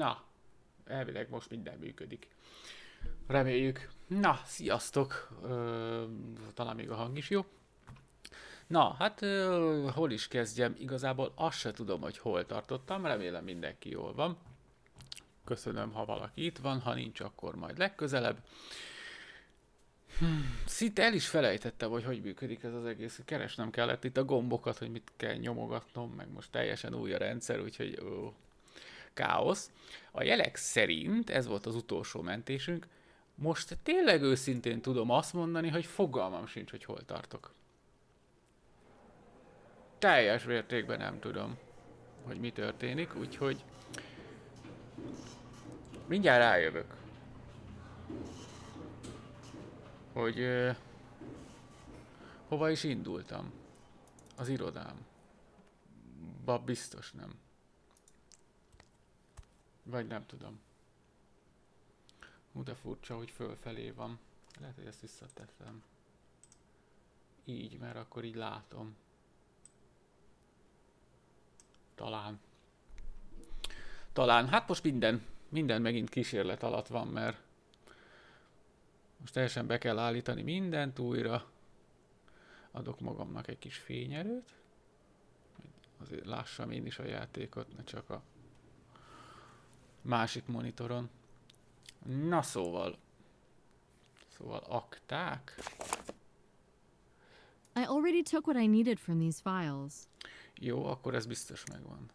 Na, elvileg most minden működik. Reméljük. Na, sziasztok! Talán még a hang is jó. Na, hát hol is kezdjem? Igazából azt se tudom, hogy hol tartottam. Remélem mindenki jól van. Köszönöm, ha valaki itt van, ha nincs, akkor majd legközelebb. Szinte el is felejtettem, hogy működik ez az egész. Keresnem kellett itt a gombokat, hogy mit kell nyomogatnom, meg most teljesen új a rendszer, úgyhogy káosz. A jelek szerint, ez volt az utolsó mentésünk, most tényleg őszintén tudom azt mondani, hogy fogalmam sincs, hogy hol tartok. Teljes mértékben nem tudom, hogy mi történik, úgyhogy mindjárt rájövök, hogy hova is indultam. Az irodám. Biztos nem. Vagy nem tudom. De furcsa, hogy fölfelé van. Lehet, hogy ezt visszateszem. Így, mert akkor így látom. Talán. Hát most minden megint kísérlet alatt van, mert most teljesen be kell állítani mindent újra. Adok magamnak egy kis fényerőt. Azért lássam én is a játékot, ne csak a másik monitoron. Na szóval akták. I already took what I needed from these files. Jó, akkor ez biztos megvan.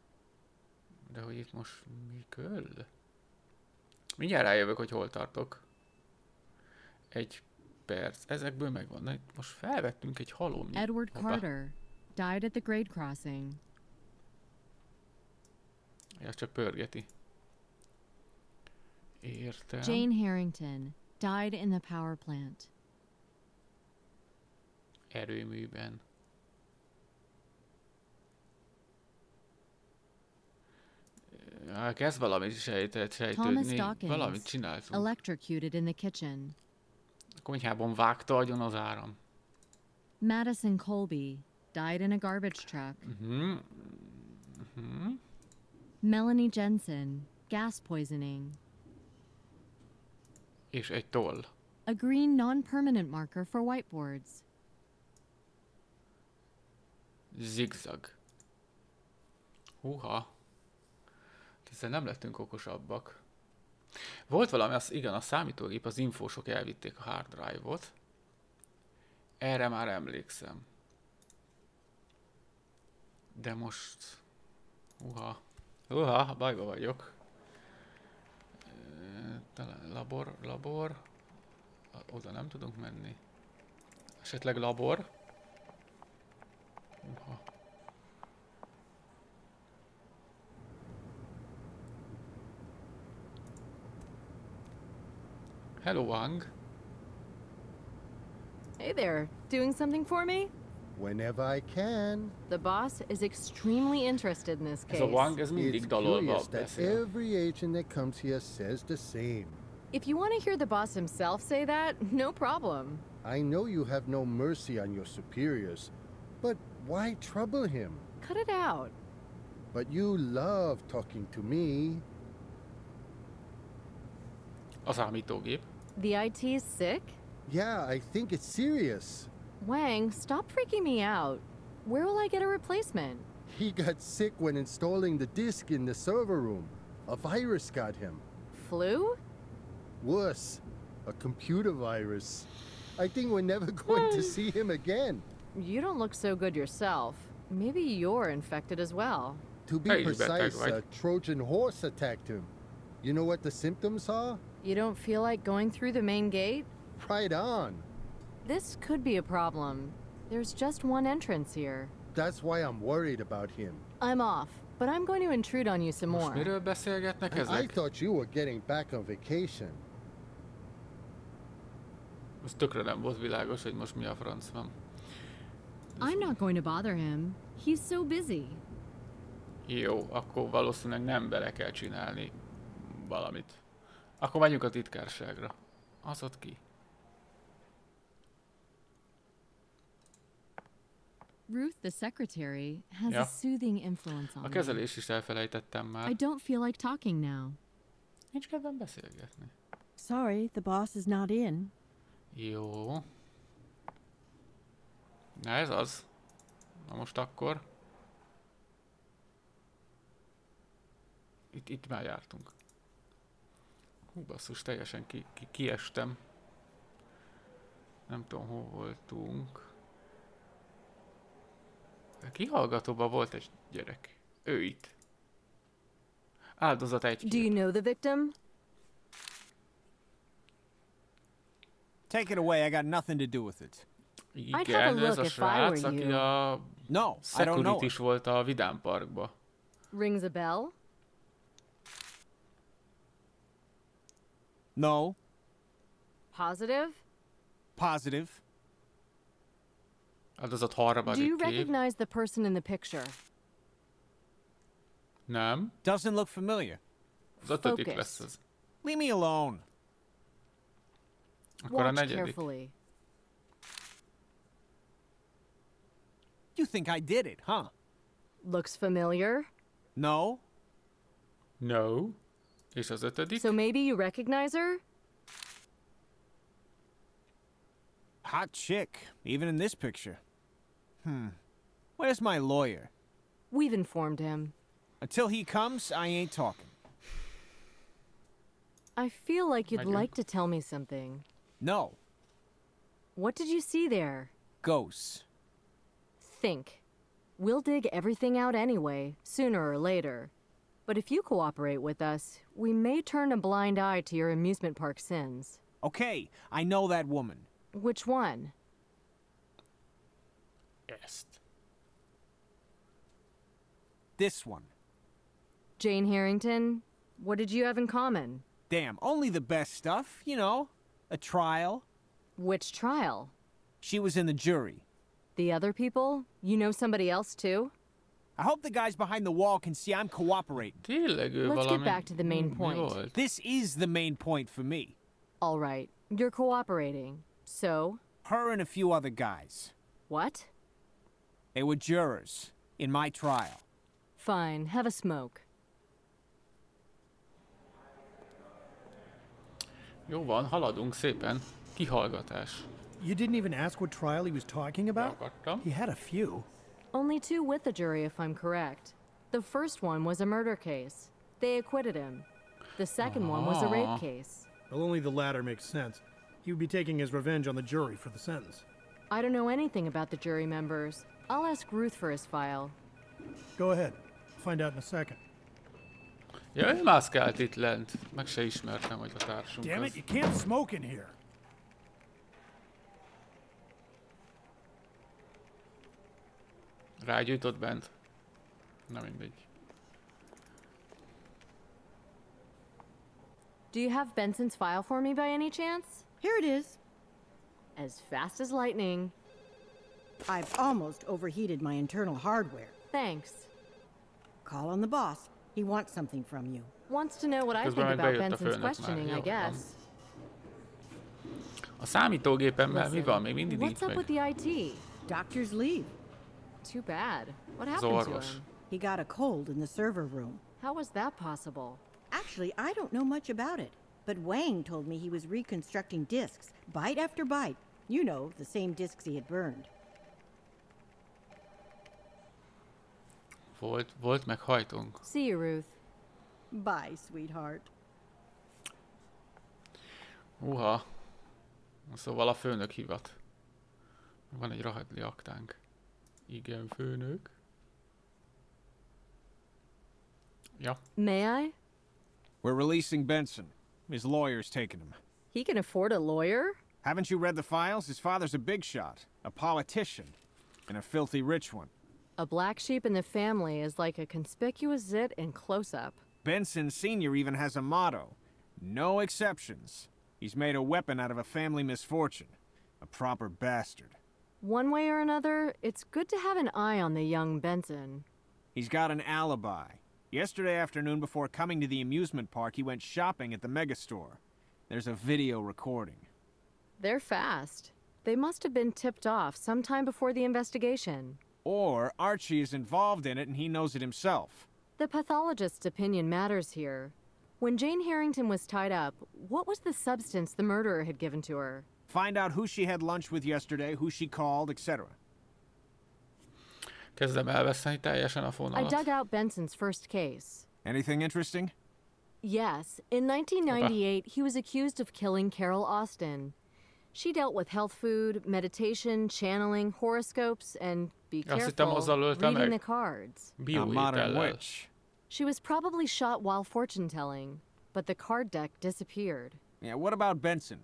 De hogy itt most mi kell? Mindjárt rájövök, hogy hol tartok. Egy perc. Ezekből megvan. Na, most felvettünk egy halomnyi. Edward Carter died at the grade crossing. Ez csak pörgeti. Értem. Jane Harrington died in the power plant. Erőműben. Kezd valamit sejtődni. Valamit csináltunk. Electrocuted in the kitchen. A konyhában vágta agyon az áram. Madison Colby died in a garbage truck. Melanie Jensen, gas poisoning. És egy toll. A green non-permanent marker for whiteboards. Zigzag. Húha. Hiszen nem lettünk okosabbak. Volt valami, igen, a számítógép, az infósok elvitték a hard drive-ot. Erre már emlékszem. De most... Húha, bajba vagyok. Talán labor. Oda nem tudunk menni. Esetleg labor. Hello, Wang. Hey there, doing something for me? Whenever I can. The boss is extremely interested in this case. Ez a Wang, ez mindig It's dalolva curious that beszél. every agent that comes here says the same. If you want to hear the boss himself say that, no problem. I know you have no mercy on your superiors, but why trouble him? Cut it out. But you love talking to me. A számítógép. The IT's sick? Yeah, I think it's serious. Wang, stop freaking me out. Where will I get a replacement? He got sick when installing the disk in the server room. A virus got him. Flu? Worse, a computer virus. I think we're never going to see him again. You don't look so good yourself. Maybe you're infected as well. To be Hey, you bet precise, that, right? a Trojan horse attacked him. You know what the symptoms are? You don't feel like going through the main gate? Right on. This could be a problem. There's just one entrance here. That's why I'm worried about him. I'm off, but I'm going to intrude on you some Most more. miről beszélgetnek I ezek? thought you were getting back on vacation. Most tökre nem volt világos, hogy most mi a franc van. I'm not going to bother him. He's so busy. Jó, akkor valószínűleg nem bele kell csinálni valamit. Akkor menjünk a titkárságra. Az ott ki? Ruth, the secretary, has Yeah. a soothing influence on A me. kezelést is elfelejtettem már. I don't feel like talking now. Nincs kedvem beszélgetni. Sorry, the boss is not in. Jó. Na ez az. Na most akkor. Itt már jártunk. Hú, basszus, teljesen kiestem. Nem tudom, hol voltunk. A kihallgatóban volt egy gyerek. Ő itt. Áldozat egy Do you know the victim? Take it away, I got nothing to do with it. I'd have a Igen, ez look a if I were srác, aki you. a No, I don't know security it. is volt a Vidám Parkba. Rings a bell? No, Positive? positive. Áldozat Do you harmadik kép. recognize the person in the picture? Nem. Doesn't look familiar. Az ötödik Focus. lesz az. Leave me alone. Akkor a Watch negyedik. carefully. You think I did it, huh? Looks familiar? No. No. És az ötödik? So maybe you recognize her? Hot chick, even in this picture. Where's my lawyer? We've informed him. Until he comes, I ain't talking. I feel like you'd Megan? like to tell me something. No. What did you see there? Ghosts. Think. We'll dig everything out anyway, sooner or later. But if you cooperate with us, we may turn a blind eye to your amusement park sins. Okay, I know that woman. Which one? Ezt. This one. Jane Harrington? What did you have in common? Damn, only the best stuff, you know. A trial. Which trial? She was in the jury. The other people? You know somebody else too? I hope the guys behind the wall can see I'm cooperating. Tényleg ő Let's valami... get back to the main Mi point. volt? This is the main point for me. All right, you're cooperating. So, Her and a few other guys. what? They were jurors in my trial. Fine, have a smoke. Jó van, haladunk szépen. Kihallgatás. You didn't even ask what trial he was talking about? Hallgattam. He had a few. Only two with the jury, if I'm correct. The first one was a murder case. They acquitted him. The second one was a Ah. rape case. Well, only the latter makes sense. He would be taking his revenge on the jury for the sentence. I don't know anything about the jury members. I'll ask Ruth for his file. Go ahead. Find out in a second. Ja, ő mászkált itt lent. Meg se ismertem, hogy a társunk Damn it, az. you can't smoke in here. Rágyújtott bent. Na mindegy. Do you have Benson's file for me by any chance? Here it is. As fast as lightning. I've almost overheated my internal hardware. Thanks. Call on the boss. He wants something from you. Wants to know what I Közben think meg about bejött a Benson's főnök már. questioning, I Jó guess. van. A számítógépemmel mi Listen, van? Még mindig what's nincs up with meg. the IT? Doctor's leave. Too bad. What happened to Orvos. him? He got a cold in the server room. How was that possible? Actually, I don't know much about it, but Wang told me he was reconstructing discs, bite after bite. You know, the same discs he had burned. Volt meg hajtunk. See you, Ruth. Bye, sweetheart. Uha. Szóval a főnök hivat. Van egy rahadli aktánk. Igen, főnök. Ja. May I? We're releasing Benson. His lawyer's taking him. He can afford a lawyer? Haven't you read the files? His father's a big shot, a politician, and a filthy rich one. A black sheep in the family is like a conspicuous zit in close-up. Benson Sr. even has a motto: no exceptions. He's made a weapon out of a family misfortune. A proper bastard. One way or another, it's good to have an eye on the young Benson. He's got an alibi. Yesterday afternoon, before coming to the amusement park, he went shopping at the megastore. There's a video recording. They're fast. They must have been tipped off sometime before the investigation. Or Archie is involved in it and he knows it himself. The pathologist's opinion matters here. When Jane Harrington was tied up, what was the substance the murderer had given to her? Find out who she had lunch with yesterday, who she called, etc. Kezdem elveszteni teljesen a I fonalat. dug out Benson's first case. Anything interesting? Yes, in 1998, he was accused of killing Carol Austin. She dealt with health food, meditation, channeling, horoscopes, and, be Azt hittem, careful, azzal ölte reading meg. the cards. A modern Bióétellel. witch. She was probably shot while fortune-telling, but the card deck disappeared. Yeah, what about Benson?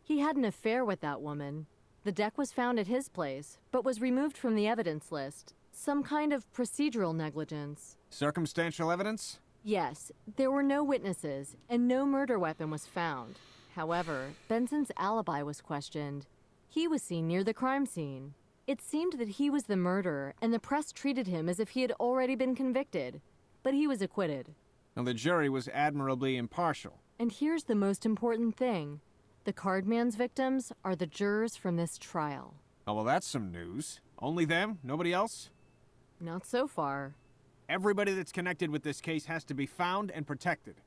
He had an affair with that woman. The deck was found at his place, but was removed from the evidence list. Some kind of procedural negligence. Circumstantial evidence? Yes, there were no witnesses, and no murder weapon was found. However, Benson's alibi was questioned. He was seen near the crime scene. It seemed that he was the murderer, and the press treated him as if he had already been convicted. But he was acquitted. Now, the jury was admirably impartial. And here's the most important thing. The Cardman's victims are the jurors from this trial. Oh, well, that's some news. Only them? Nobody else? Not so far. Everybody that's connected with this case has to be found and protected.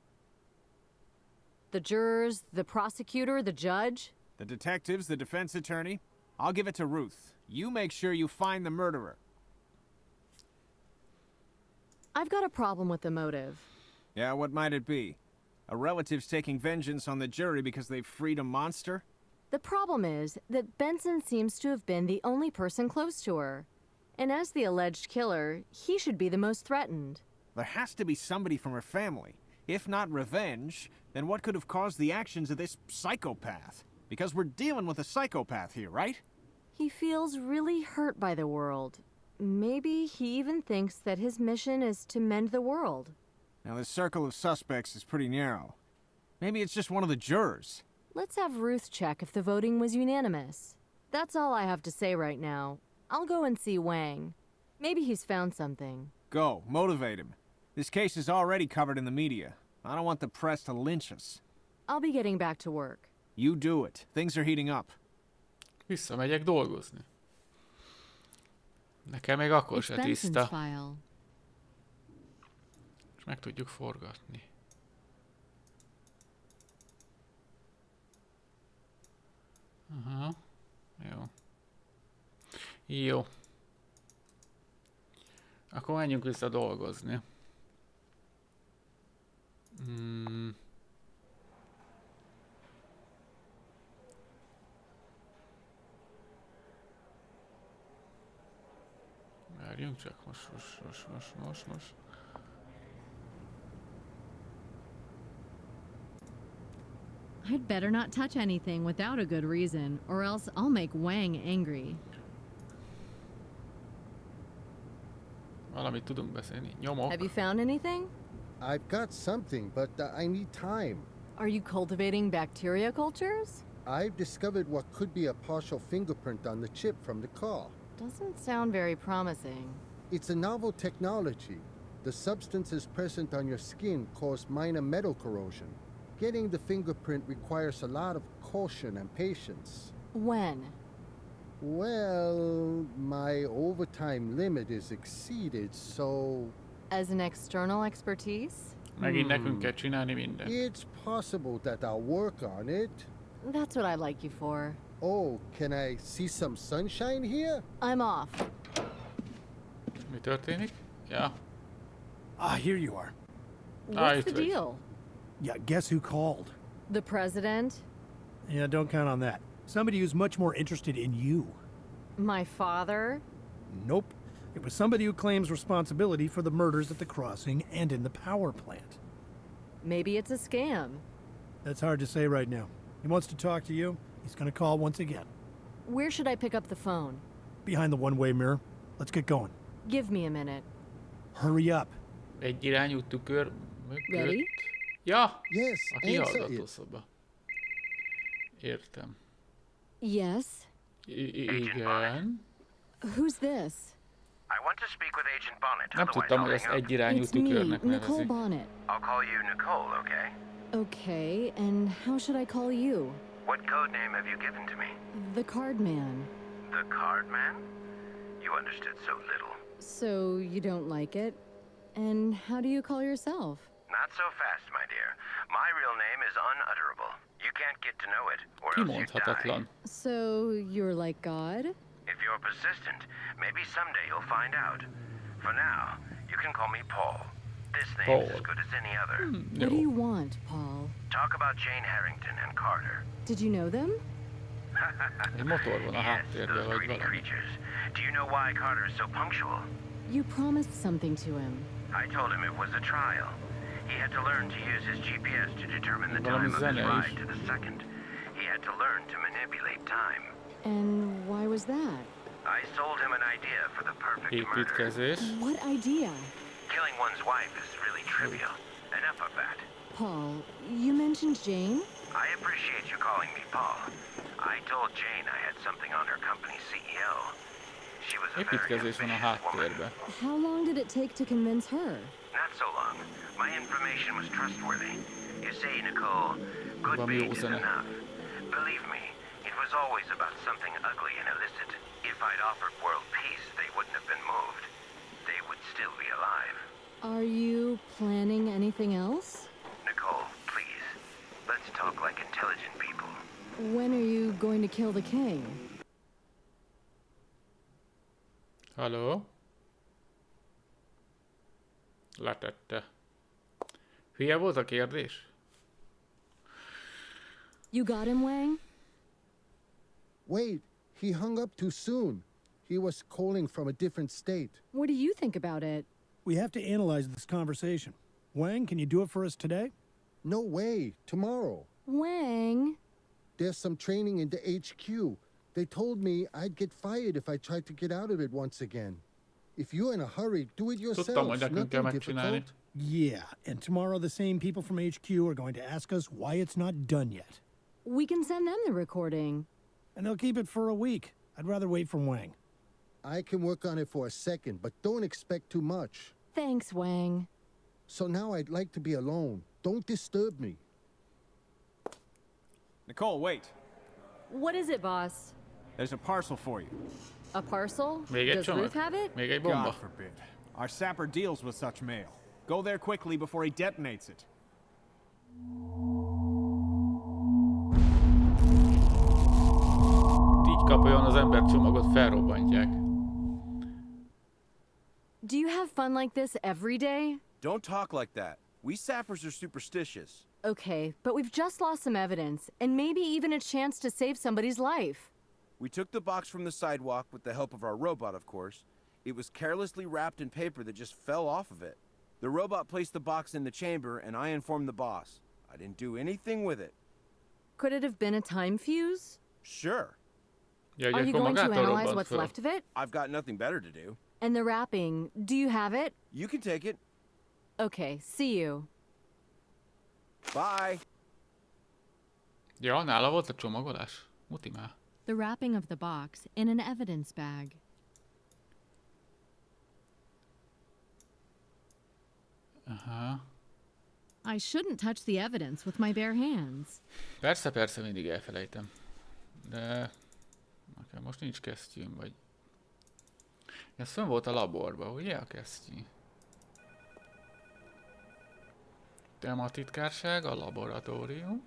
The jurors, the prosecutor, the judge. The detectives, the defense attorney. I'll give it to Ruth. You make sure you find the murderer. I've got a problem with the motive. Yeah, what might it be? A relative's taking vengeance on the jury because they've freed a monster? The problem is that Benson seems to have been the only person close to her. And as the alleged killer, he should be the most threatened. There has to be somebody from her family. If not revenge, then what could have caused the actions of this psychopath? Because we're dealing with a psychopath here, right? He feels really hurt by the world. Maybe he even thinks that his mission is to mend the world. Now, this circle of suspects is pretty narrow. Maybe it's just one of the jurors. Let's have Ruth check if the voting was unanimous. That's all I have to say right now. I'll go and see Wang. Maybe he's found something. Go, motivate him. This case is already covered in the media. I don't want the press to lynch us. I'll be getting back to work. You do it. Things are heating up. Visszamegyek dolgozni. Nekem még akkor It's se Benson's tiszta. file. És meg tudjuk forgatni. Aha. Jó. Jó. Akkor menjünk vissza dolgozni. Várjunk csak, most. I'd better not touch anything without a good reason, or else I'll make Wang angry. Valamit tudunk beszélni. Nyomok. Have you found anything? I've got something, but I need time. Are you cultivating bacteria cultures? I've discovered what could be a partial fingerprint on the chip from the car. Doesn't sound very promising. It's a novel technology. The substances present on your skin cause minor metal corrosion. Getting the fingerprint requires a lot of caution and patience. When? Well, my overtime limit is exceeded, so As an external expertise? Megint nekünk kell csinálni mindent. it's possible that I'll work on it. That's what I like you for. Oh, can I see some sunshine here? I'm off. Mi történik? Ja. Ah, here you are. What's itt the vagy. deal? Yeah, guess who called? The president? Yeah, don't count on that. Somebody who's much more interested in you. My father? Nope. It was somebody who claims responsibility for the murders at the crossing and in the power plant. Maybe it's a scam. That's hard to say right now. He wants to talk to you. He's gonna call once again. Where should I pick up the phone? Behind the one-way mirror. Let's get going. Give me a minute. Hurry up. Egyirányú tükör mögött. Ready? Ja! Yes, A answer it. kihallgatószoba. Értem. Yes? Igen. Who's this? I want to speak with Agent Bonnet. Nem tudtam, hogy ezt egyirányú It's me, tükörnek Nicole nevezik. Bonnet. I'll call you Nicole, okay? Okay, and how should I call you? What code name have you given to me? The Card Man. The Card Man? You understood so little. So you don't like it? And how do you call yourself? Not so fast, my dear. My real name is unutterable. You can't get to know it, or else you die. Kimondhatatlan. So you're like God? If you're persistent, maybe someday you'll find out. For now, you can call me Paul. This name's as good as any other. What do you want, Paul? Talk about Jane Harrington and Carter. Did you know them? Egy motor van a Yes, háttérben, those vagy greedy valami. creatures. Do you know why Carter is so punctual? You promised something to him. I told him it was a trial. He had to learn to use his GPS to determine the Valami time of his zene is. ride to the second. He had to learn to manipulate time. And why was that? I sold him an idea for the perfect murder. Építkezés. What idea? Killing one's wife is really trivial. Enough of that. Paul, you mentioned Jane? I appreciate you calling me Paul. I told Jane I had something on her company's CEO. She was a very Építkezés van a ambitious woman. háttérben. How long did it take to convince her? Not so long. My information was trustworthy. You see, Nicole, good Valami jó bait is zene. enough. Believe me, it was always about something ugly and illicit. If I'd offered world peace, they wouldn't have been moved. They would still be alive. Are you planning anything else? Nicole, please, let's talk like intelligent people. When are you going to kill the king? Halló? Letette. Hülye volt a kérdés? You got him, Wang? Wait, he hung up too soon. He was calling from a different state. What do you think about it? We have to analyze this conversation. Wang, can you do it for us today? No way, tomorrow. Wang? There's some training in the HQ. They told me I'd get fired if I tried to get out of it once again. If you're in a hurry, do it Tudtam, yourself. hogy nekünk kell Nothing megcsinálni. difficult. Yeah, and tomorrow the same people from HQ are going to ask us why it's not done yet. We can send them the recording. And they'll keep it for a week. I'd rather wait for Wang. I can work on it for a second, but don't expect too much. Thanks, Wang. So now I'd like to be alone. Don't disturb me. Nicole, wait. What is it, boss? There's a parcel for you. A parcel? Még egy Does csomag. Ruth have it? Még egy bomba. God forbid. Our sapper deals with such mail. Go there quickly before he detonates it. Így kapjon az ember csomagot, felrobbantják. Do you have fun like this every day? Don't talk like that. We sappers are superstitious. Okay, but we've just lost some evidence, and maybe even a chance to save somebody's life. We took the box from the sidewalk with the help of our robot, of course. It was carelessly wrapped in paper that just fell off of it. The robot placed the box in the chamber, and I informed the boss. I didn't do anything with it. Could it have been a time fuse? Sure. Ja, Are hogy you akkor going to magától analyze robbant what's föl. left of it? I've got nothing better to do. And the wrapping, do you have it? You can take it. Okay, see you. Bye. Ja, nála volt a csomagolás? Muti már. The wrapping of the box in an evidence bag. Aha. I shouldn't touch the evidence with my bare hands. Persze, persze, mindig elfelejtem. De... Nekem most nincs kesztyűm, vagy... Ez fönn volt a laborban, ugye a kesztyű? Tematitkárság, a laboratórium.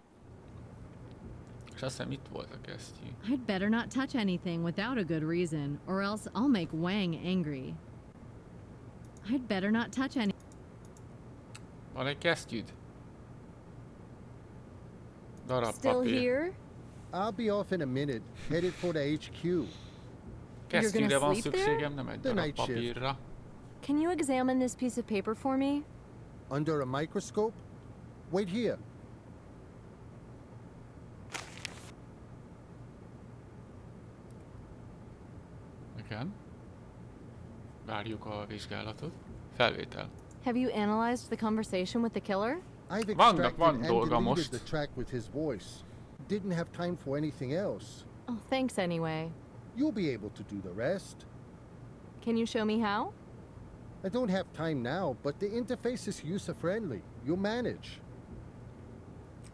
És azt hiszem itt volt a kesztyű. I'd better not touch anything without a good reason, or else I'll make Wang angry. I'd better not touch any. Van egy kesztyűd? Darab Still papír. here? I'll be off in a minute, headed for the HQ. Kesztyűre van sleep there? szükségem, nem egy The darab night shift. papírra. Can you examine this piece of paper for me? Under a microscope? Wait here. Igen. Várjuk a vizsgálatot. Felvétel. Have you analyzed the conversation with the killer? I've Van extracted and dolga deleted most. the track with his voice. Didn't have time for anything else. Oh, thanks anyway. You'll be able to do the rest. Can you show me how? I don't have time now, but the interface is user-friendly. You'll manage.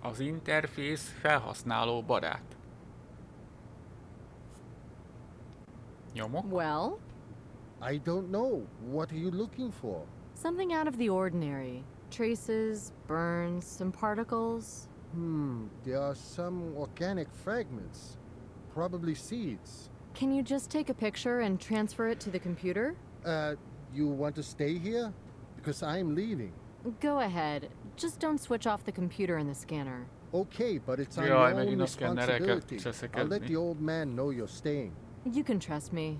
Az interfész felhasználó barát. Nyomok? Well, I don't know. What are you looking for? something out of the ordinary. traces, burns, some particles. There are some organic fragments. Probably seeds. Can you just take a picture and transfer it to the computer? You want to stay here? Because I'm leaving. Go ahead. Just don't switch off the computer and the scanner. Okay, but it's on Jaj, your own megint a szkennereket responsibility. I'll let cseszekedni. the old man know you're staying. You can trust me.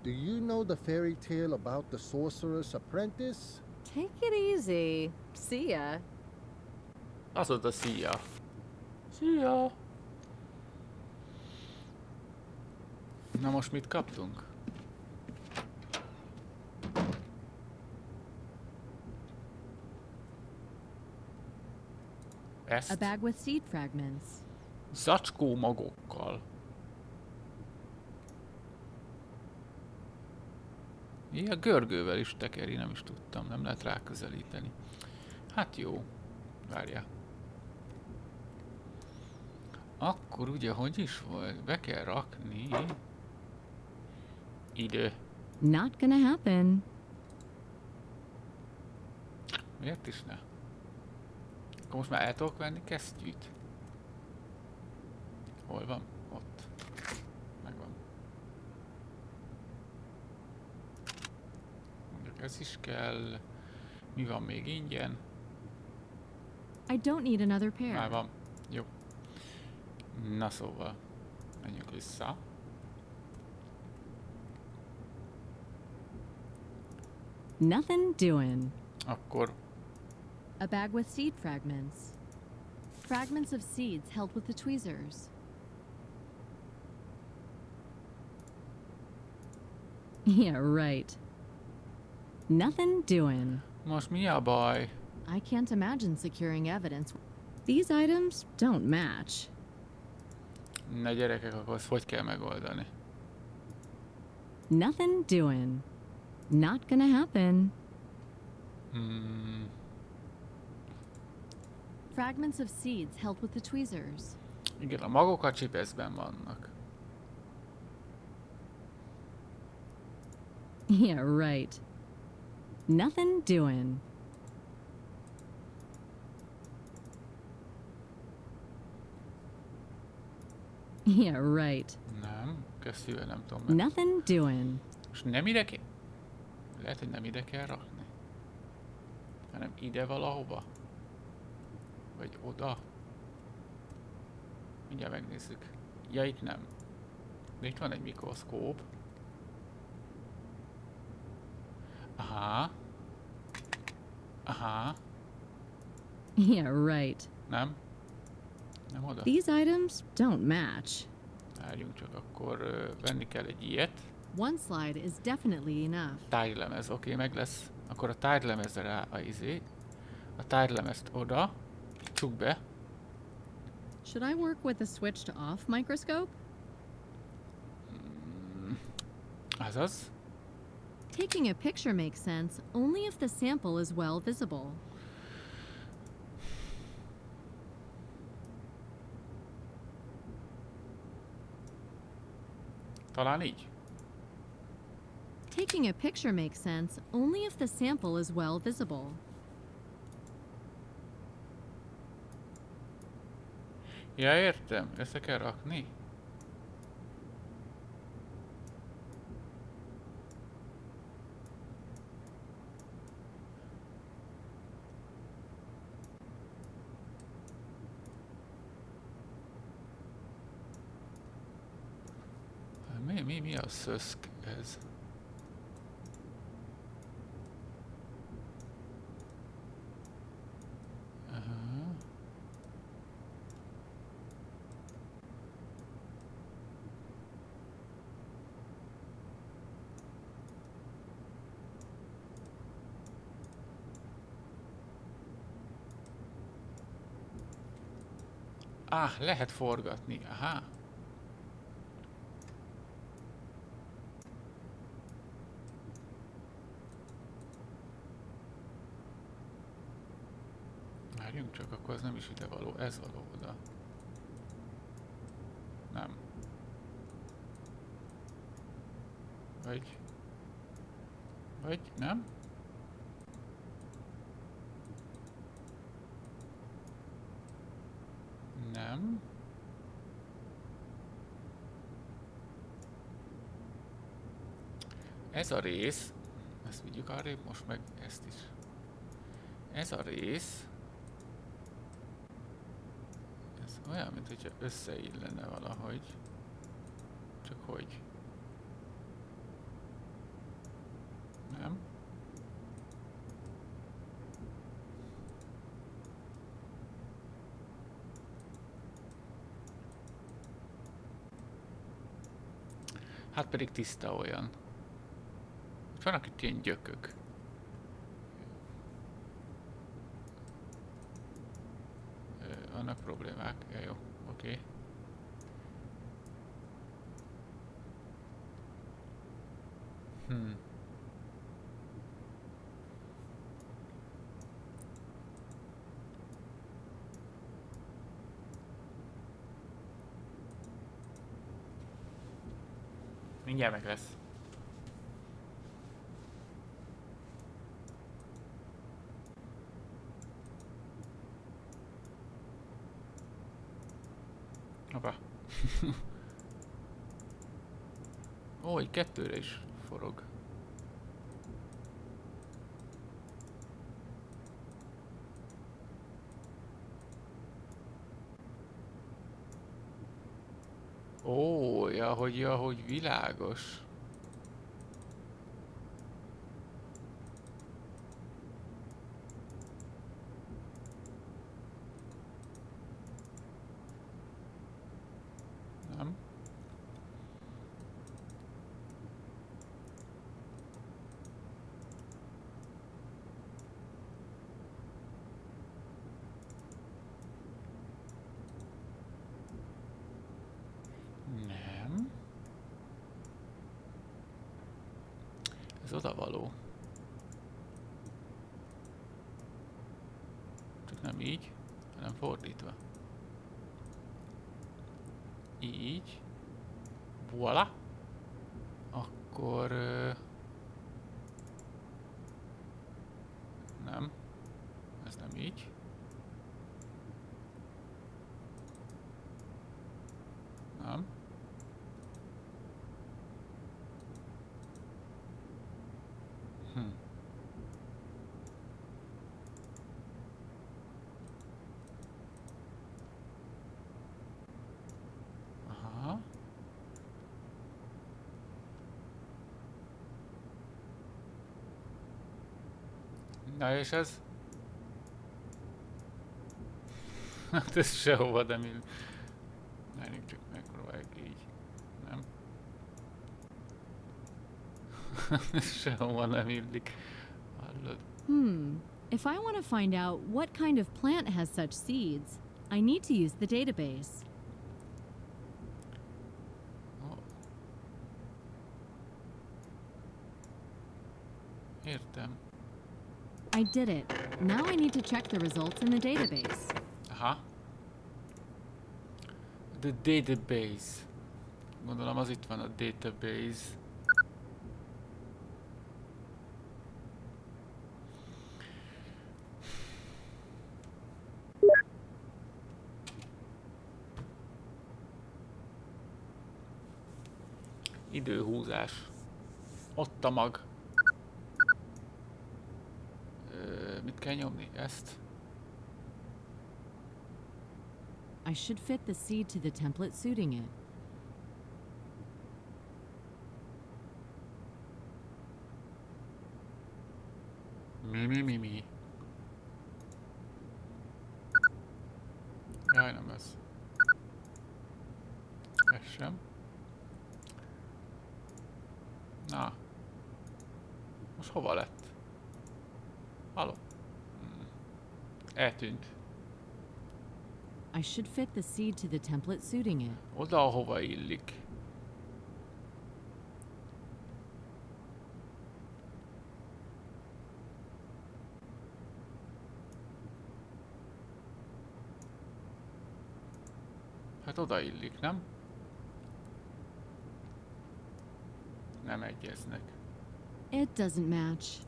Do you know the fairy tale about the sorcerer's apprentice? Take it easy. See ya. Azt mondta, szia. Szia. Na most mit kaptunk? A Ezt? bag with seed fragments. Zacskó magokkal. Ilyen görgővel is tekeri, nem is tudtam, nem lehet ráközelíteni. Hát jó, várjál. Akkor ugye, hogy is volt? Be kell rakni... Ide. Not gonna happen. Miért is ne? Akkor most már el tudok venni kesztyűt. Hol van? Ott. Megvan. Mondjuk ez is kell. Mi van még ingyen? I don't need another pair. Már van. Jó. Na szóval. Menjünk vissza. Nothing doing. Akkor A bag with seed fragments. Fragments of seeds held with the tweezers. Yeah, right. Nothing doing. most mi a baj? I can't imagine securing evidence. These items don't match. Na gyerekek, akkor ezt hogy kell megoldani? Nothing doing. Not gonna happen. Fragments of seeds held with the tweezers. Igen, a magok a csipeszben vannak. Yeah, right. Nothing doing. Yeah, right. Nem, kesztyűvel nem tudom meg. Nothing doing. És nem ide kell... Lehet, hogy nem ide kell rakni. Hanem ide valahova. Vagy oda. Mindjárt megnézzük. Ja, itt nem. De itt van egy mikroszkóp. Aha. Aha. Yeah, right. Nem? Nem oda? These items don't match. Várjunk csak, akkor venni kell egy ilyet. One slide is definitely enough. Tárgylemez, oké, meg lesz. Akkor a tárgylemezre rá a izé. A tárgylemezt oda. Csuk be. Should I work with the switched off microscope? Azaz. Taking a picture makes sense only if the sample is well visible. Talán így. Taking a picture makes sense only if the sample is well visible. Ja, értem. Össze kell rakni. Mi a szöszk ez? Aha. Lehet forgatni. Aha. Várjunk csak, akkor ez nem is ide való, ez való oda. Nem. Vagy nem? Nem. Ez a rész, ezt vigyük arrébb, most meg ezt is. Ez a rész, ez olyan, mint hogyha összeillene valahogy. Csak hogy? Nem? Hát pedig tiszta olyan. Vannak itt ilyen gyökök. Vannak problémák. Ja, jó, oké. Mindjárt meg lesz. Hoppá. Ó, így kettőre is forog. Ó, ja, hogy világos. Nem. Nem. Ez odavaló. Csak nem így, hanem fordítva. Így. Voilà. Akkor... nem. Ez nem így. Nem. Aha. Na és ez? Hát ez sehova, de mi... Menjünk csak megpróbáljuk így. Nem? Sehova nem illik. Hallod? If I want to find out what kind of plant has such seeds, I need to use the database. Oh. Értem. I did it. Now I need to check the results in the database. Aha. The database. Gondolom az itt van a database. Időhúzás. Ott a mag. Mit kell nyomni? Ezt? I should fit the seed to the template suiting it. Mi. Jaj, nem ez. Ez sem. Na. Most hova lett? Halló? Eltűnt. I should fit the seed to the template suiting it. Oda, ahova illik. Hát oda illik, nem? Nem egyeznek. It doesn't match.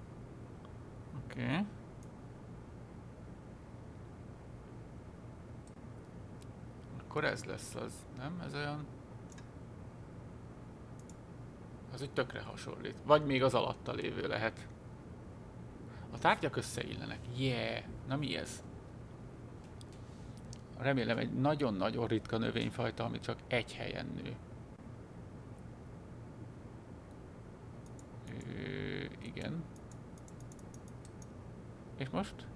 Akkor ez lesz az, nem? Ez olyan... Az egy tökre hasonlít. Vagy még az alatta lévő lehet. A tárgyak összeillenek. Yeah! Na mi ez? Remélem egy nagyon-nagyon ritka növényfajta, ami csak egy helyen nő. Igen. És most?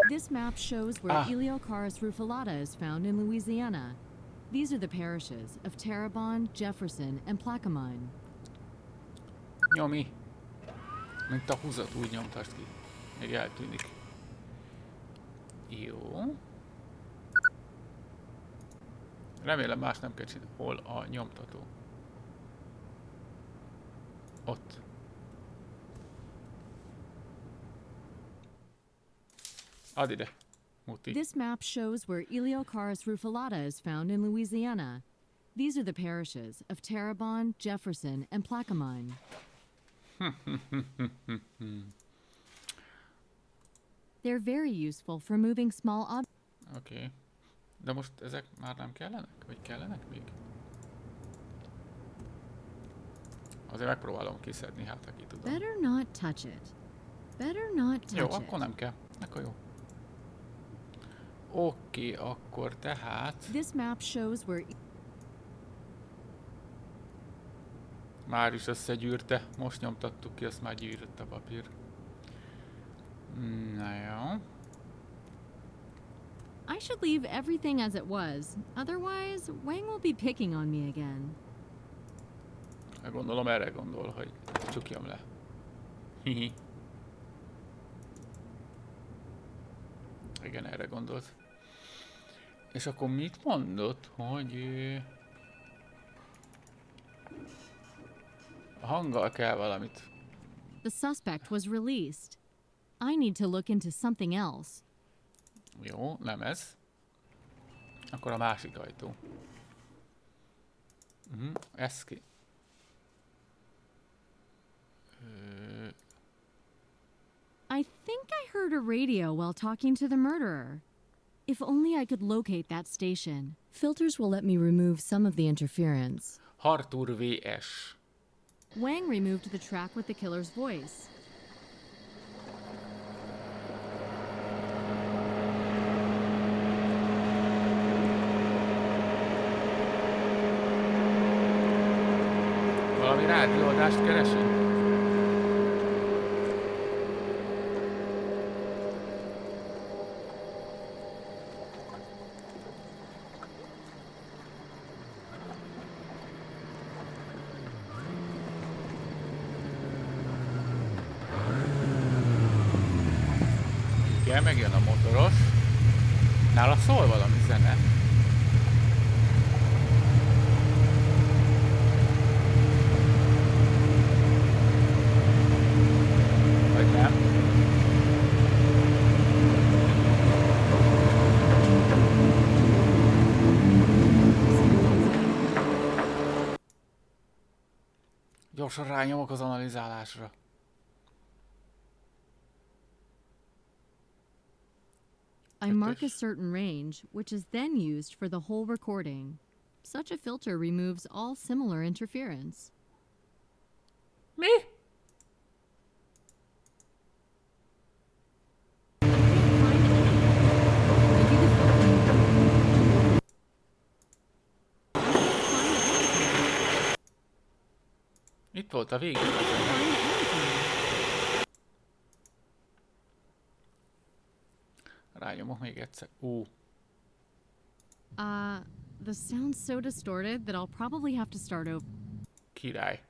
This map shows where Eliocaris rufilata is found in Louisiana. These are the parishes of Terrebonne, Jefferson, and Plaquemine. Nyomi. Mint a húzat úgy nyomtasd ki. Még eltűnik. Jó. Remélem más nem kell csinálni. Hol a nyomtató? Ott. Add ide. Muti. This map shows where Eliocaris rufilata is found in Louisiana. These are the parishes of Terrebonne, Jefferson, and Plaquemine. They're very useful for moving small objects. Oké. De most ezek már nem kellenek? Vagy kellenek még? Azért megpróbálom kiszedni, hát aki tudom. Better not touch it. Better not touch Jó, it. akkor nem kell. Akkor jó. Oké, akkor tehát... This map shows where... Már is összegyűrte. Most nyomtattuk ki, azt már gyűrött a papír. Na jó. I should leave everything as it was. Otherwise, Wang will be picking on me again. Gondolom erre gondol, hogy csukjam le. Hihi. Igen, erre gondolt. És akkor mit mondott, hogy... A hanggal kell valamit. The suspect was released. I need to look into something else. Jó, nem ez. Akkor a másik ajtó. Ez ki. I think I heard a radio while talking to the murderer. If only I could locate that station. Filters will let me remove some of the interference. Arthur V.S. Wang removed the track with the killer's voice. Valami rádióadást keresünk? Igen, megjön a motoros. Nála szól valami zene. Vagy nem? Gyorsan rányomok az analizálásra. I mark a certain range, which is then used for the whole recording. Such a filter removes all similar interference. Mi? Itt volt a végén. Rányomok még egyszer. The sound's so distorted that I'll probably have to start over. Király.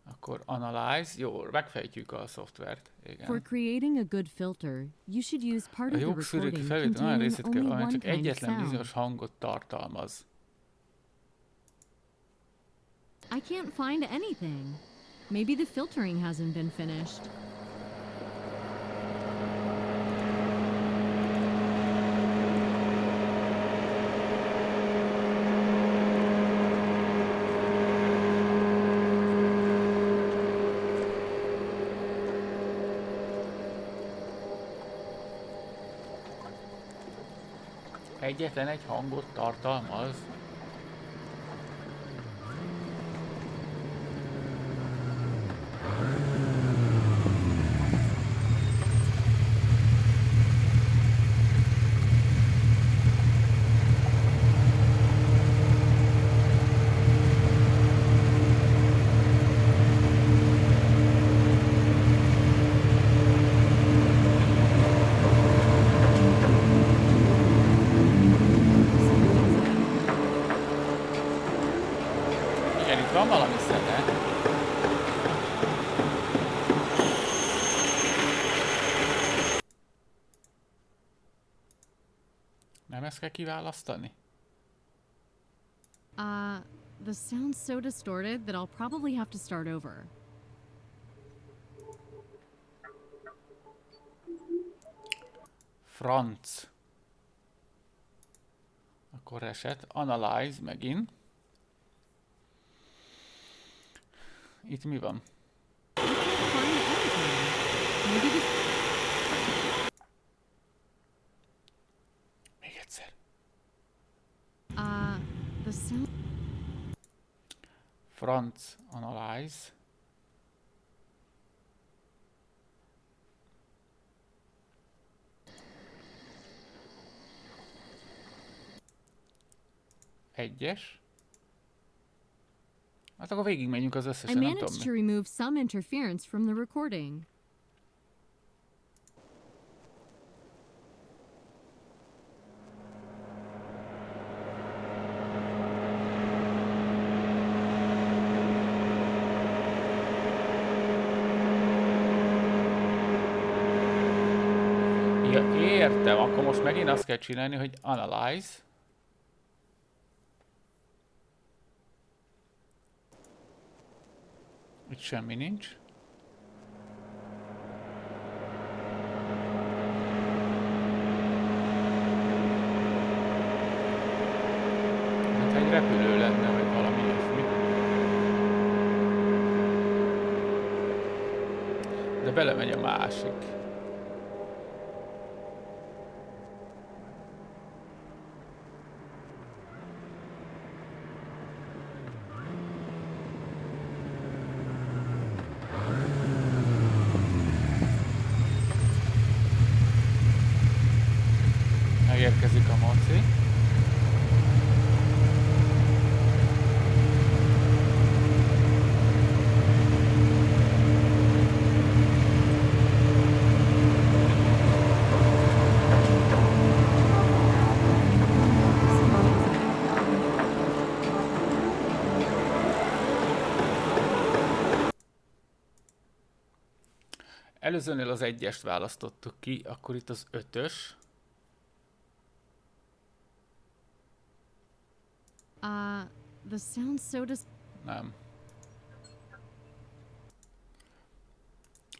Akkor analyze. Jó, megfejtjük a szoftvert. Igen. For creating a good filter, you should use part A of the jogszűrők recording felvétel olyan részét containing kell, only amely one csak kind of egyetlen sound. bizonyos hangot tartalmaz. I can't find anything. Maybe the filtering hasn't been finished. Egyetlen egy hangot tartalmaz. Van valami szere. Nem ezt kell kiválasztani? The sound's so distorted that I'll probably have to start over. Franc. Akkor eset. Analyze megint. Itt mi van? Még egyszer. The sound. Franc analyze. Egyes. Hát akkor végigmegyünk az I összesen, nem tudom managed to mi. remove some interference from the recording. Ja, értem, akkor most megint azt kell csinálni, hogy analyze. Itt semmi nincs. Hát egy repülő lenne, vagy valami ilyesmi. De belemegy a másik. Megérkezik a moci. Előzőnél az egyest választottuk ki, akkor itt az ötös. The sound's so Nem.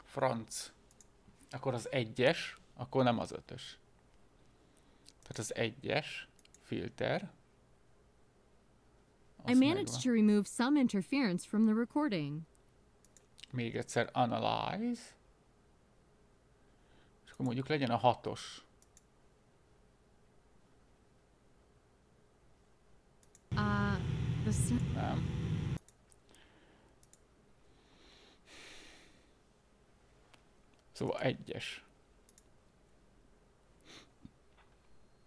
Franc. Akkor az egyes, akkor nem az ötös. Tehát az egyes, filter. I managed to remove some interference from the recording. Még egyszer analyze. És akkor mondjuk legyen a hatos. Nem. Szóval egyes.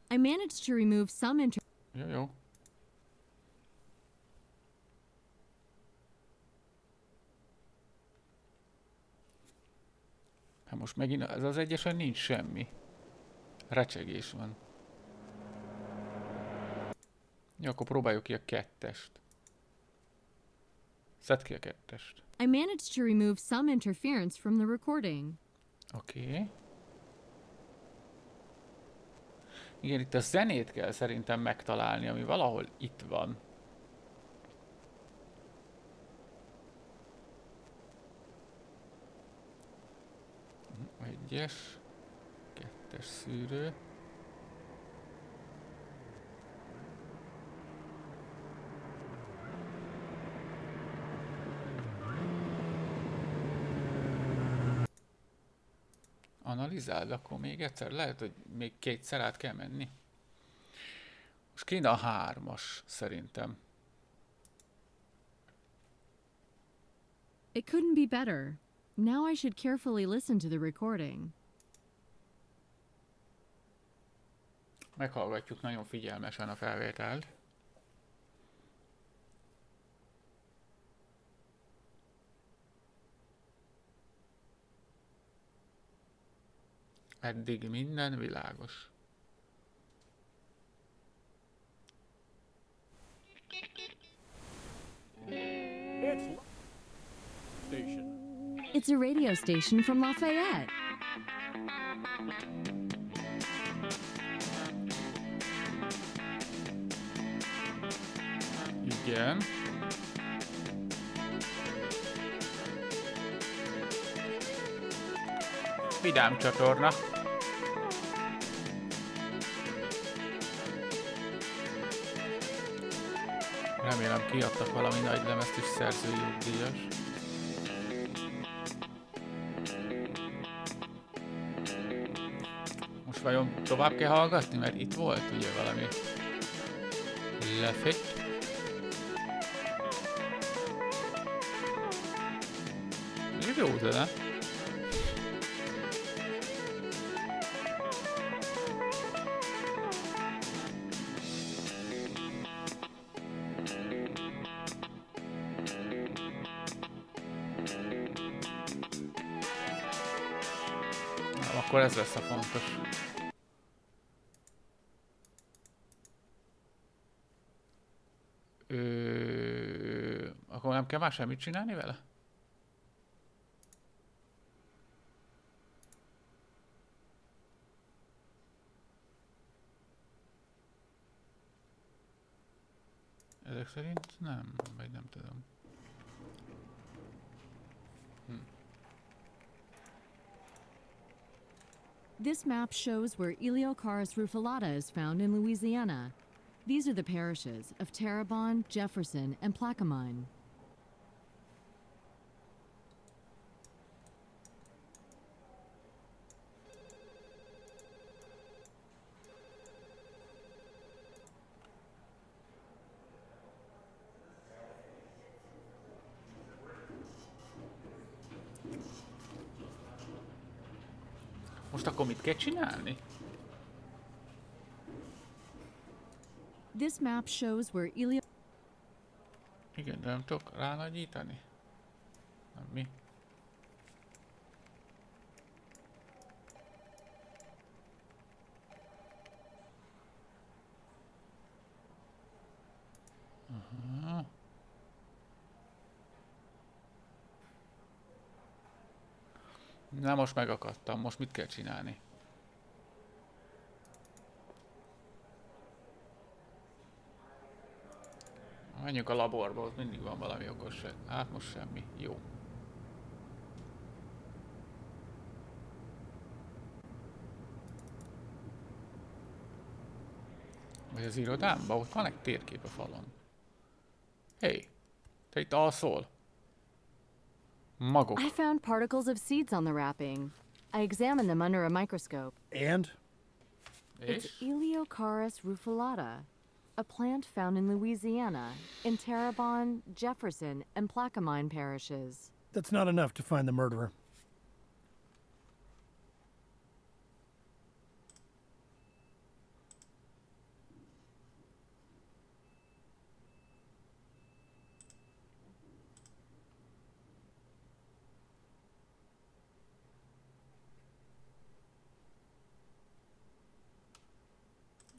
I managed to remove some Jó, jó. Hát most megint ez az egyesen nincs semmi. Recsegés van. Jó, akkor próbáljuk ki a kettest. Szedd ki a kettest. I managed to remove some interference from the recording. Oké. Igen, itt a zenét kell szerintem megtalálni, ami valahol itt van. Egyes. Kettes szűrő. Analizáld, akkor még egyszer. Lehet, hogy még kétszer át kell menni. Most kéne a 3-as, szerintem. It couldn't be better. Now I should carefully listen to the recording. Meghallgatjuk nagyon figyelmesen a felvételt. Eddig minden világos. It's a radio station from Lafayette. Igen. Vidám csatorna. Remélem kiadtak valami nagy lemezt és szerzői jogdíjas. Most vajon tovább kell hallgatni, mert itt volt ugye valami lefett. Jó zene. Akkor ez lesz a fontos. Akkor nem kell már semmit csinálni vele? Ezek szerint nem, vagy nem tudom. This map shows where Eliocharis rufilata is found in Louisiana. These are the parishes of Terrebonne, Jefferson, and Plaquemine. Most akkor mit kell csinálni? This map shows where Elio... Igen, de nem tudok ránagyítani. Nem, mi? Aha. Na most megakadtam, most mit kell csinálni? Menjünk a laborba, ott mindig van valami okosság. Hát most semmi. Jó. Vagy az irodámban? Ott van egy térkép a falon. Hey, te itt alszol? Magok. I found particles of seeds on the wrapping. I examined them under a microscope. And? It's Eliocharis rufilata, a plant found in Louisiana, in Terrebonne, Jefferson, and Plaquemine parishes. That's not enough to find the murderer.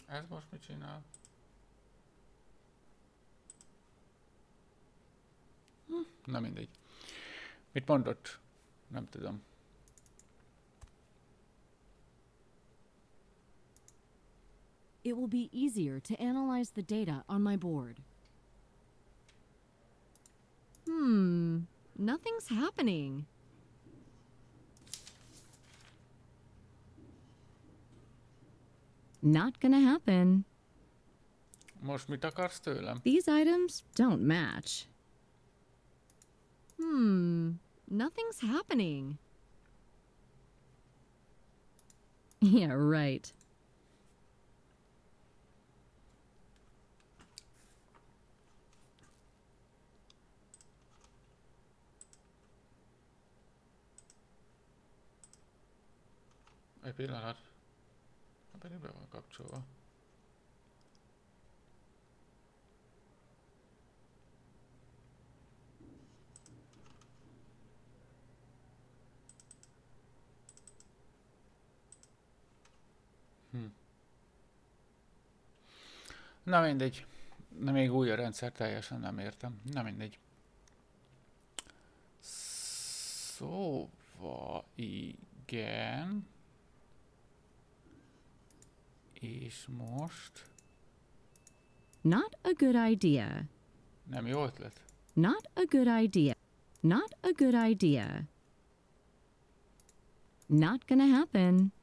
Ez most mit csinál? Na mindegy. Mit mondott? Nem tudom. It will be easier to analyze the data on my board. Nothing's happening. Not gonna happen. Most mit akarsz tőlem? These items don't match. Nothing's happening. Yeah, right. Egy pillanat. Pedig be van kapcsolva. Na mindegy. Na még új a rendszer, teljesen nem értem. Na mindegy. Szóval igen. És most... Not a good idea. Nem jó ötlet? Not a good idea. Not a good idea. Not gonna happen.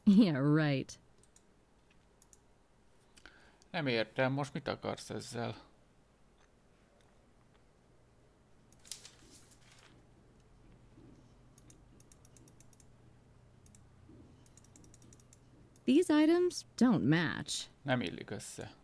Yeah, right. Nem értem, most mit akarsz ezzel? These items don't match. Nem illik össze.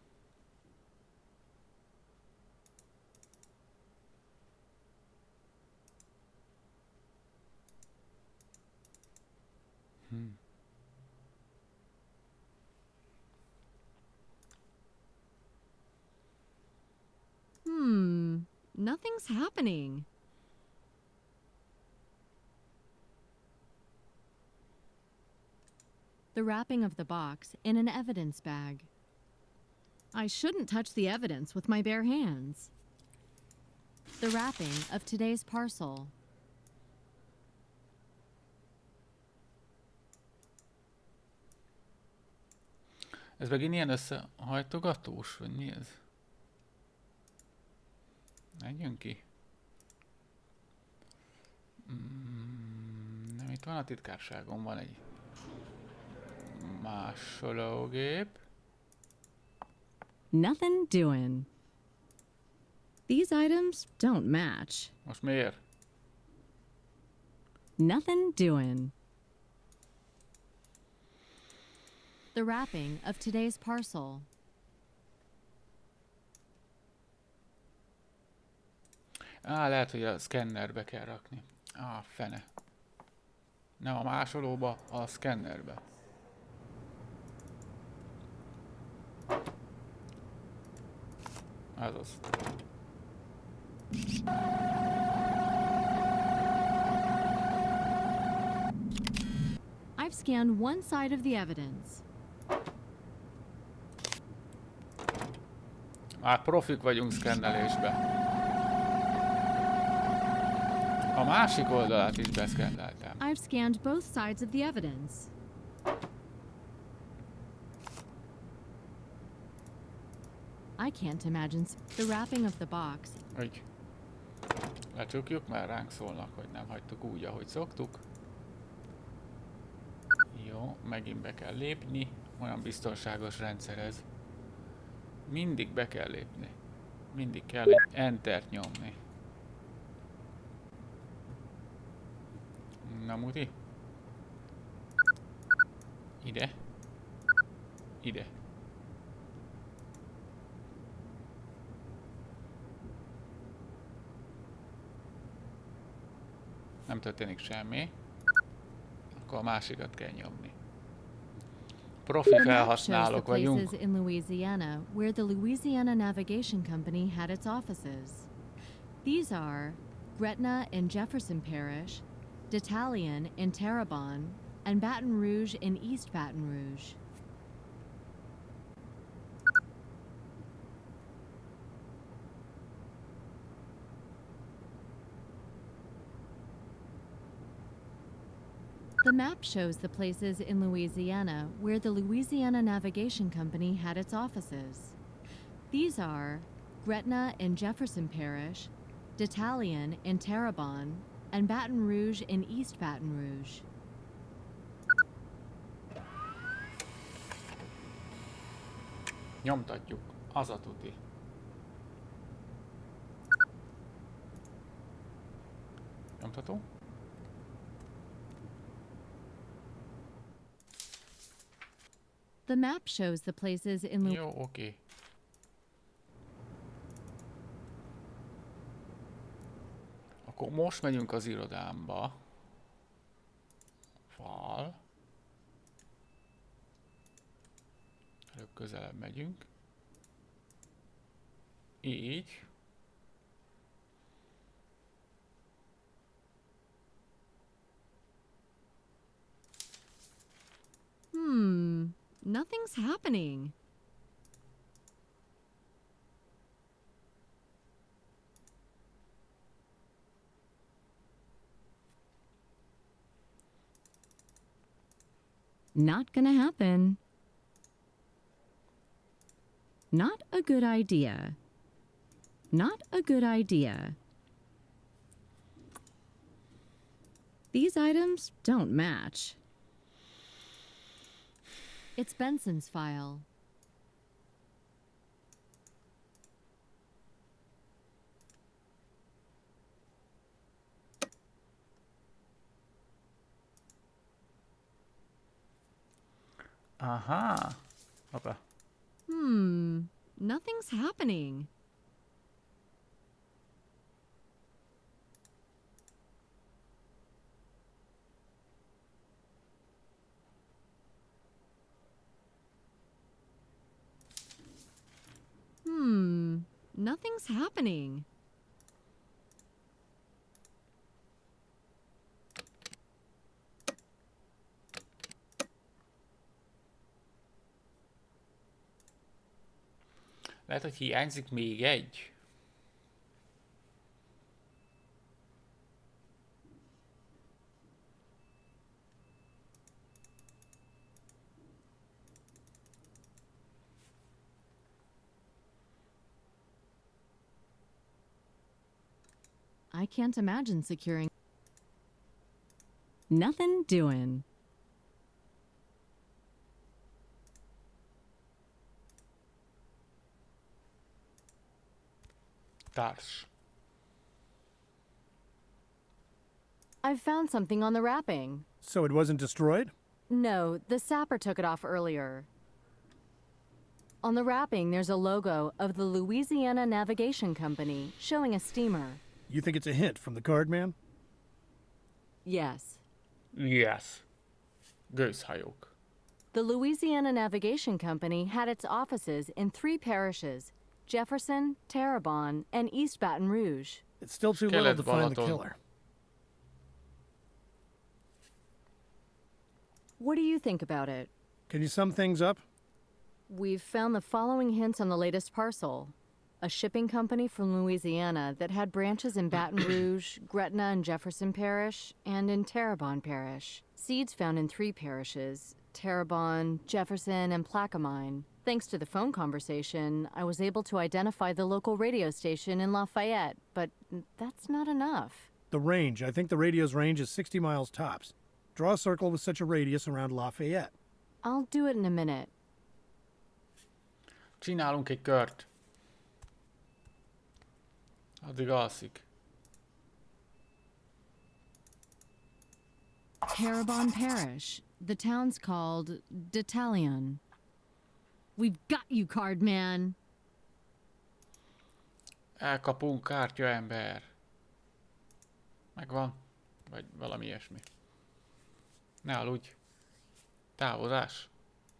Nothing's happening. The wrapping of the box in an evidence bag. I shouldn't touch the evidence with my bare hands. The wrapping of today's parcel. Ez megint ilyen összehajtogatós, vagy mi ez? Menjünk ki. Nem, itt van a titkárságon, van egy másológép. Nothing doing. These items don't match. Most miért? Nothing doing. The wrapping of today's parcel. Lehet, hogy a szkennerbe kell rakni. Fene. Nem a másolóba, a szkennerbe. Azaz. I've scanned one side of the evidence. Már profik vagyunk szkennelésbe. A másik oldalát is beszkenneltem. I've scanned both sides of the evidence. I can't imagine the wrapping of the box. Úgy. Lecsukjuk, mert ránk szólnak, hogy nem hagytuk úgy, ahogy szoktuk. Jó, megint be kell lépni. Olyan biztonságos rendszer ez. Mindig be kell lépni. Mindig kell egy Entert nyomni. Na muti. Ide. Ide. Nem történik semmi. Akkor a másikat kell nyomni. Profi The map shows the felhasználók vagyunk. places in Louisiana where the Louisiana Navigation Company had its offices. These are Gretna in Jefferson Parish, Detallion in Terrebonne, and Baton Rouge in East Baton Rouge. The map shows the places in Louisiana where the Louisiana Navigation Company had its offices. These are Gretna in Jefferson Parish, Detallion in Terrebonne, and Baton Rouge in East Baton Rouge. Nyomtatjuk. Az a tuti. Nyomtató? The map shows the places in Jó, oké. Akkor most megyünk az irodámba. Fal. Előbb közelebb megyünk. Így. Nothing's happening. Not gonna happen. Not a good idea. Not a good idea. These items don't match. It's Benson's file. Aha. Hoppá. Nothing's happening. Nothing's happening. Lehet, hogy hiányzik még egy. I can't imagine securing. Nothing doing. Társ. I've found something on the wrapping. So it wasn't destroyed? No, the sapper took it off earlier. On the wrapping, there's a logo of the Louisiana Navigation Company showing a steamer. You think it's a hint from the card man? Yes. Yes. Gőzhajók. The Louisiana Navigation Company had its offices in 3 parishes: Jefferson, Terrebonne, and East Baton Rouge. It's still too little to find the Balaton. killer. What do you think about it? Can you sum things up? We've found the following hints on the latest parcel. A shipping company from Louisiana that had branches in Baton Rouge, Gretna and Jefferson Parish, and in Terrebonne Parish. Seeds found in 3 parishes: Terrebonne, Jefferson, and Plaquemine. Thanks to the phone conversation, I was able to identify the local radio station in Lafayette, but that's not enough. The range. I think the radio's range is 60 miles tops. Draw a circle with such a radius around Lafayette. I'll do it in a minute. Csinálunk egy kört. Addig alszik. Terrebonne Parish. The town's called Detalion. We've got you, card man. Elkapunk, kártya ember. Megvan. Vagy valami ilyesmi. Ne aludj. Távozás.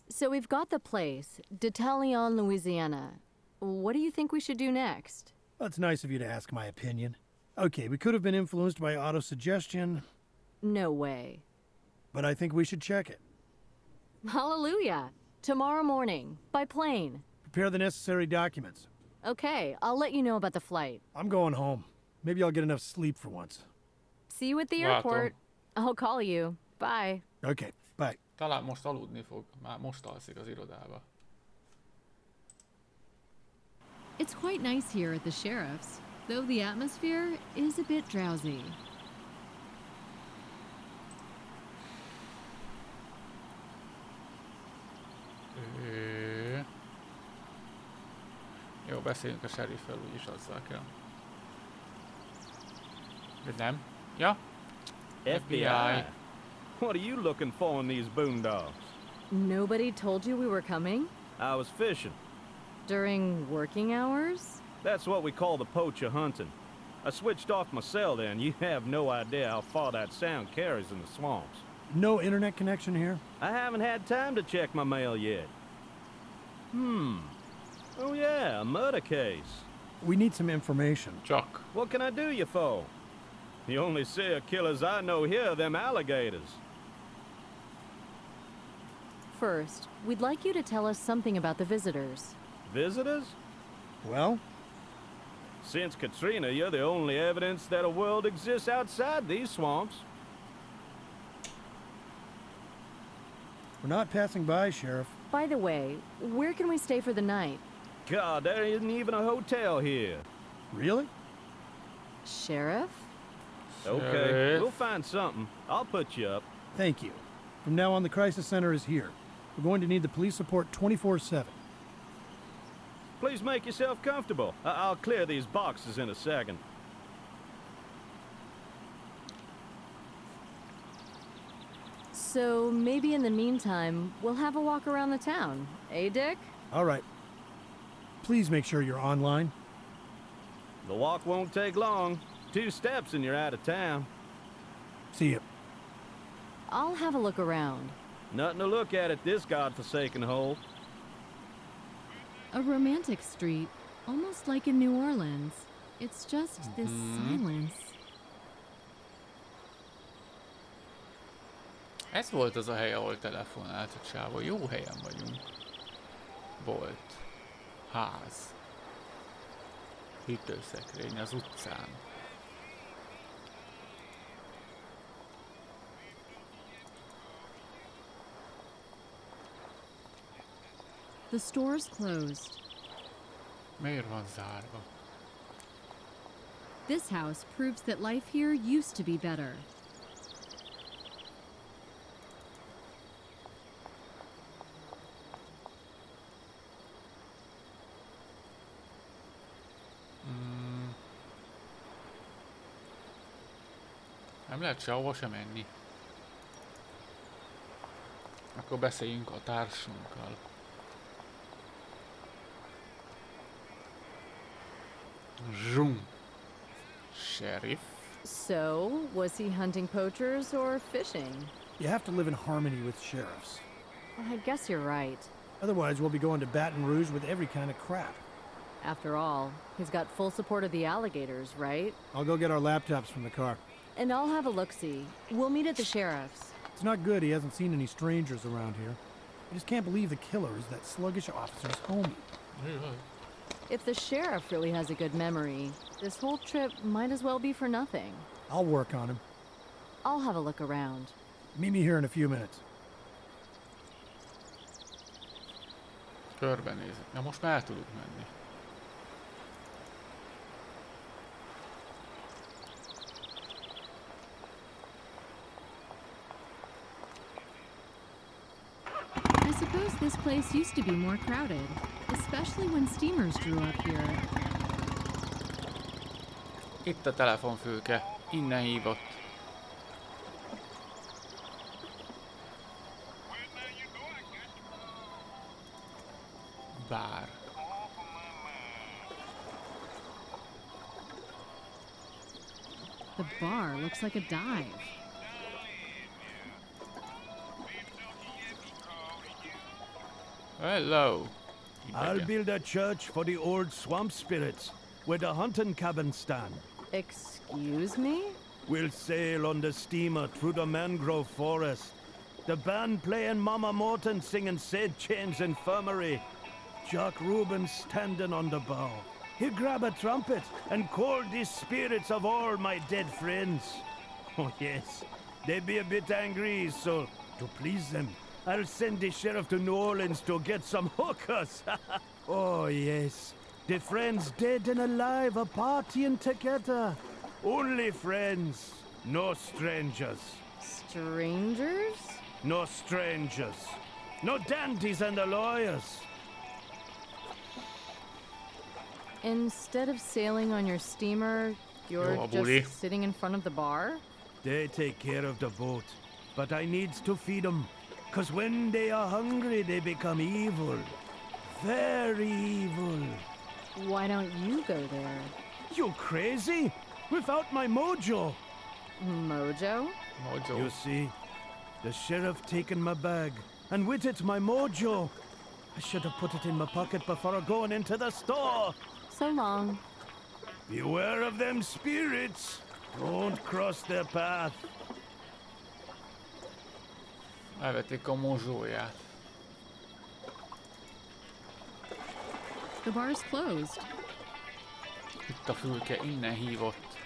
So we've got the place, Detalion, Louisiana. What do you think we should do next? Well, it's nice of you to ask my opinion. Okay, we could have been influenced by auto-suggestion, No way. but I think we should check it. Hallelujah! Tomorrow morning, by plane. Prepare the necessary documents. Okay, I'll let you know about the flight. I'm going home. Maybe I'll get enough sleep for once. See you at the Látom. airport. I'll call you. Bye. Okay, bye. Talán most aludni fog. Már most alszik az irodába. It's quite nice here at the sheriff's, though the atmosphere is a bit drowsy. Jó, beszéljünk a sheriffel, úgyis azzal kell. Vagy nem? Ja? FBI. What are you looking for in these boondocks? Nobody told you we were coming? I was fishing. During working hours? That's what we call the poacher hunting. I switched off my cell then. You have no idea how far that sound carries in the swamps. No internet connection here? I haven't had time to check my mail yet. Oh yeah, a murder case. We need some information. Csak. What can I do you for? The only serial killers I know here are them alligators. First, we'd like you to tell us something about the visitors. Visitors? Well? Since Katrina, you're the only evidence that a world exists outside these swamps. We're not passing by, Sheriff. By the way, where can we stay for the night? God, there isn't even a hotel here. Really? Sheriff? Okay, Sheriff. we'll find something. I'll put you up. Thank you. From now on, the crisis center is here. We're going to need the police support 24/7. Please make yourself comfortable. I'll clear these boxes in a second. So maybe in the meantime, we'll have a walk around the town. Eh, Dick? All right. Please make sure you're online. The walk won't take long. 2 steps and you're out of town. See you. I'll have a look around. Nothing to look at this godforsaken hole. A romantic street, almost like in New Orleans. It's just this silence. Ez volt az a hely, ahol telefonált a csávó. Jó helyen vagyunk. Volt. Ház. Hűtőszekrény az utcán. The store's closed. Miért van zárva? This house proves that life here used to be better. Nem lehet sehova sem menni. Akkor beszéljünk a társunkkal. Zoom. Sheriff. So, was he hunting poachers or fishing? You have to live in harmony with sheriffs. I guess you're right. Otherwise, we'll be going to Baton Rouge with every kind of crap. After all, he's got full support of the alligators, right? I'll go get our laptops from the car. And I'll have a look-see. We'll meet at the sheriff's. It's not good he hasn't seen any strangers around here. I just can't believe the killer is that sluggish officer's homie. If the sheriff really has a good memory, this whole trip might as well be for nothing. I'll work on him. I'll have a look around. Meet me here in a few minutes. Körbenézek. Na most már el tudunk menni. I suppose this place used to be more crowded, especially when steamers drew up here. Itt a telefonfülke. Innen hívott. Bár. The bar looks like a dive. Hello. I'll build a church for the old swamp spirits, where the hunting cabins stand. Excuse me? We'll sail on the steamer through the mangrove forest. The band playing Mama Morton singing St. James Infirmary. Jock Rubens standing on the bow. He'll grab a trumpet and call the spirits of all my dead friends. Oh yes, they be a bit angry, so to please them, I'll send the sheriff to New Orleans to get some hookers. Oh yes, the friends dead and alive are partying together. Only friends, no strangers. Strangers? No strangers. No dandies and the lawyers. Instead of sailing on your steamer, you're Yo, buddy. just sitting in front of the bar? They take care of the boat, but I needs to feed 'em. 'Cause when they are hungry, they become evil. Very evil. Why don't you go there? You crazy? Without my mojo. Mojo? Mojo. You see, the sheriff taken my bag, and with it my mojo. I should have put it in my pocket before going into the store. So long. Beware of them spirits. Don't cross their path. Elvették a mozsóját. The bar's closed. Itt a fülke, innen hívott.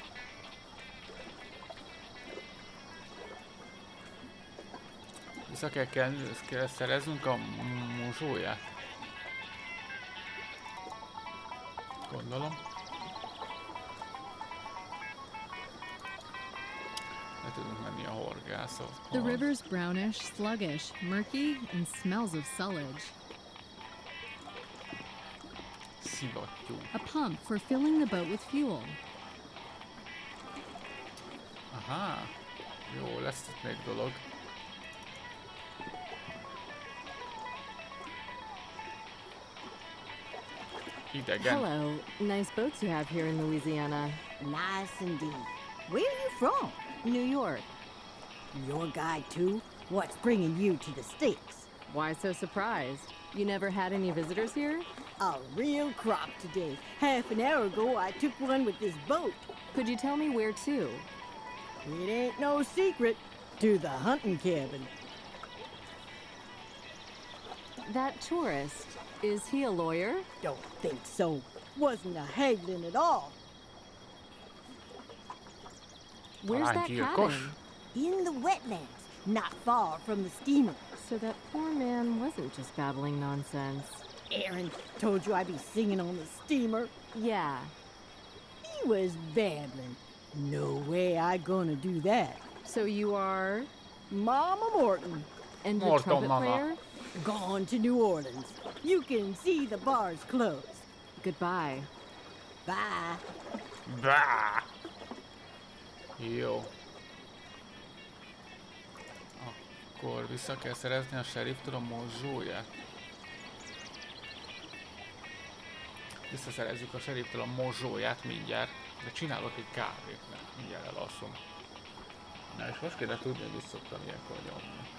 Vissza kell szereznünk a mozsóját. Gondolom. Le tudunk menni a horgászathoz. The river's brownish, sluggish, murky, and smells of sullage. Szivattyú. A pump for filling the boat with fuel. Aha. Jó, lesz itt még dolog. Idegen. Hello. Nice boats you have here in Louisiana. Nice indeed. Where are you from? New York. Your guy, too? What's bringing you to the States? Why so surprised? You never had any visitors here? A real crop today. Half an hour ago, I took one with this boat. Could you tell me where to? It ain't no secret. To the hunting cabin. That tourist, is he a lawyer? Don't think so. Wasn't a haggling at all. Where's that cabin? In the wetlands, not far from the steamer. So that poor man wasn't just babbling nonsense. Aaron told you I'd be singing on the steamer. Yeah. He was babbling. No way I gonna do that. So you are? Mama Morton. And the trumpet player? Gone to New Orleans. You can see the bars closed. Goodbye. Bye. Bá! Jó. Akkor vissza kell szerezni a seriftől a mozsóját. Visszaszerezzük a seriftől a mozsóját mindjárt. De csinálok egy kávét, mert mindjárt elalszom. Na és most kéne tudni, hogy vissza szoktam ilyenkor nyomni.